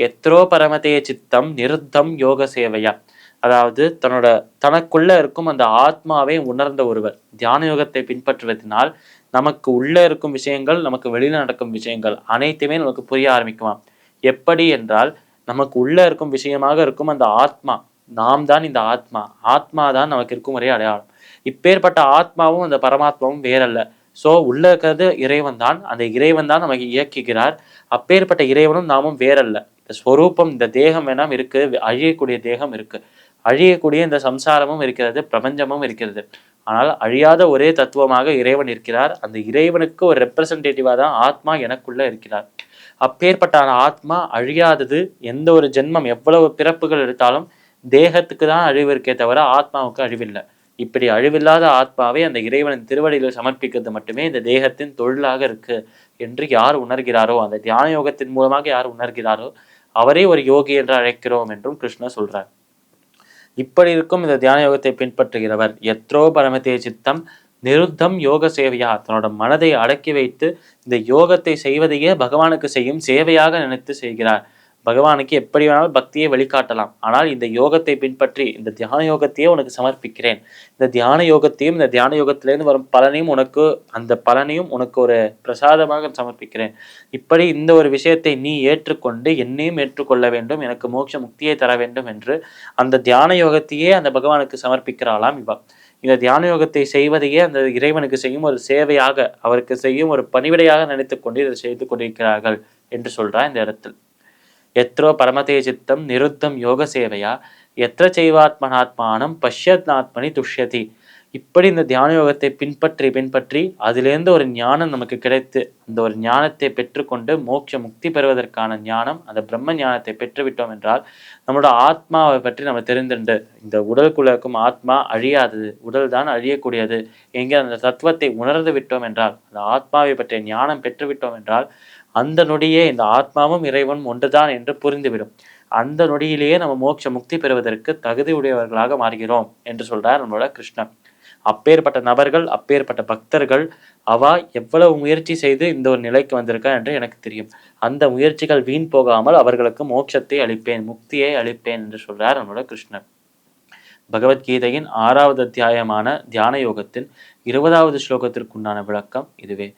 எத்ரோ பரமதே சித்தம் நிருத்தம் யோக சேவையா. அதாவது தனக்குள்ள இருக்கும் அந்த ஆத்மாவை உணர்ந்த ஒருவர் தியான யோகத்தை பின்பற்றுவதனால் நமக்கு உள்ள இருக்கும் விஷயங்கள், நமக்கு வெளியில நடக்கும் விஷயங்கள் அனைத்துமே நமக்கு புரிய ஆரம்பிக்குமாம். எப்படி என்றால், நமக்கு உள்ள இருக்கும் விஷயமாக இருக்கும் அந்த ஆத்மா, நாம் தான் இந்த ஆத்மா. ஆத்மா தான் நமக்கு இருக்கும் ஒரே அடையாளம். இப்பேற்பட்ட ஆத்மாவும் அந்த பரமாத்மாவும் வேறல்ல. ஸோ உள்ள இருக்கிறது இறைவன் தான். அந்த இறைவன் தான் நமக்கு இயக்குகிறார். அப்பேற்பட்ட இறைவனும் நாமும் வேறல்ல. இந்த ஸ்வரூபம், இந்த தேகம் வேணாம் இருக்கு, அழியக்கூடிய தேகம் இருக்கு. அழியக்கூடிய இந்த சம்சாரமும் இருக்கிறது, பிரபஞ்சமும் இருக்கிறது. ஆனால் அழியாத ஒரே தத்துவமாக இறைவன் இருக்கிறார். அந்த இறைவனுக்கு ஒரு ரெப்ரசன்டேட்டிவா தான் ஆத்மா எனக்குள்ள இருக்கிறார். அப்பேற்பட்ட ஆத்மா அழியாதது. எந்த ஒரு ஜென்மம் எவ்வளவு பிறப்புகள் எடுத்தாலும் தேகத்துக்கு தான் அழிவு இருக்கே தவிர ஆத்மாவுக்கு அழிவில்லை. இப்படி அழிவில்லாத ஆத்மாவை அந்த இறைவனின் திருவடியில் சமர்ப்பிக்கிறது மட்டுமே இந்த தேகத்தின் தொழிலாக இருக்கு என்று யார் உணர்கிறாரோ, அந்த தியான யோகத்தின் மூலமாக யார் உணர்கிறாரோ அவரே ஒரு யோகி என்று அழைக்கிறோம் என்றும் கிருஷ்ணர் சொல்றார். இப்படி இருக்கும் இந்த தியான யோகத்தை பின்பற்றுகிறவர் எத்ரோ பரமதே சித்தம் நிருத்தம் யோக சேவையா, தன்னோட மனதை அடக்கி வைத்து இந்த யோகத்தை செய்வதையே பகவானுக்கு செய்யும் சேவையாக நினைத்து செய்கிறார். பகவானுக்கு எப்படி வேணாலும் பக்தியை வெளிக்காட்டலாம். ஆனால் இந்த யோகத்தை பின்பற்றி இந்த தியான யோகத்தையே உனக்கு சமர்ப்பிக்கிறேன். இந்த தியான யோகத்தையும் இந்த தியான யோகத்திலேருந்து வரும் பலனையும் உனக்கு, அந்த பலனையும் உனக்கு ஒரு பிரசாதமாக சமர்ப்பிக்கிறேன். இப்படி இந்த ஒரு விஷயத்தை நீ ஏற்றுக்கொண்டு என்னையும் ஏற்றுக்கொள்ள வேண்டும், எனக்கு மோட்ச முக்தியை தர வேண்டும் என்று அந்த தியான யோகத்தையே அந்த பகவானுக்கு சமர்ப்பிக்கிறாளாம் இவ. இந்த தியான யோகத்தை செய்வதையே அந்த இறைவனுக்கு செய்யும் ஒரு சேவையாக, அவருக்கு செய்யும் ஒரு பணிவிடையாக நினைத்துக் கொண்டு இதை செய்து கொண்டிருக்கிறார்கள் என்று சொல்றார் இந்த இடத்தில். எத்ரோ பரமதே சித்தம் நிருத்தம் யோக சேவையா எத்திர செய்வாத்மனாத்மானம் பஷ்யத்னாத்மனி துஷ்யதி. இப்படி இந்த தியான யோகத்தை பின்பற்றி அதிலிருந்து ஒரு ஞானம் நமக்கு கிடைத்து அந்த ஒரு ஞானத்தை பெற்றுக்கொண்டு மோட்ச முக்தி பெறுவதற்கான ஞானம், அந்த பிரம்ம ஞானத்தை பெற்றுவிட்டோம் என்றால் நம்மளோட ஆத்மாவை பற்றி நம்ம தெரிந்துண்டு இந்த உடலுக்குள்ள இருக்கும் ஆத்மா அழியாதது, உடல் தான் அழியக்கூடியது என்கிற அந்த தத்துவத்தை உணர்ந்து விட்டோம் என்றால், அந்த ஆத்மாவை பற்றிய ஞானம் பெற்றுவிட்டோம் என்றால் அந்த நொடியே இந்த ஆத்மாவும் இறைவனும் ஒன்றுதான் என்று புரிந்துவிடும். அந்த நொடியிலேயே நம்ம மோட்ச முக்தி பெறுவதற்கு தகுதி உடையவர்களாக மாறுகிறோம் என்று சொல்றார் நம்மளோட கிருஷ்ணன். அப்பேற்பட்ட நபர்கள், அப்பேற்பட்ட பக்தர்கள் அவா எவ்வளவு முயற்சி செய்து இந்த ஒரு நிலைக்கு வந்திருக்கா என்று எனக்கு தெரியும். அந்த முயற்சிகள் வீண் போகாமல் அவர்களுக்கு மோட்சத்தை அளிப்பேன், முக்தியை அளிப்பேன் என்று சொல்றார் நம்மளோட கிருஷ்ணன். பகவத்கீதையின் 6வது அத்தியாயமான தியான யோகத்தின் 20வது ஸ்லோகத்திற்குண்டான விளக்கம் இதுவே.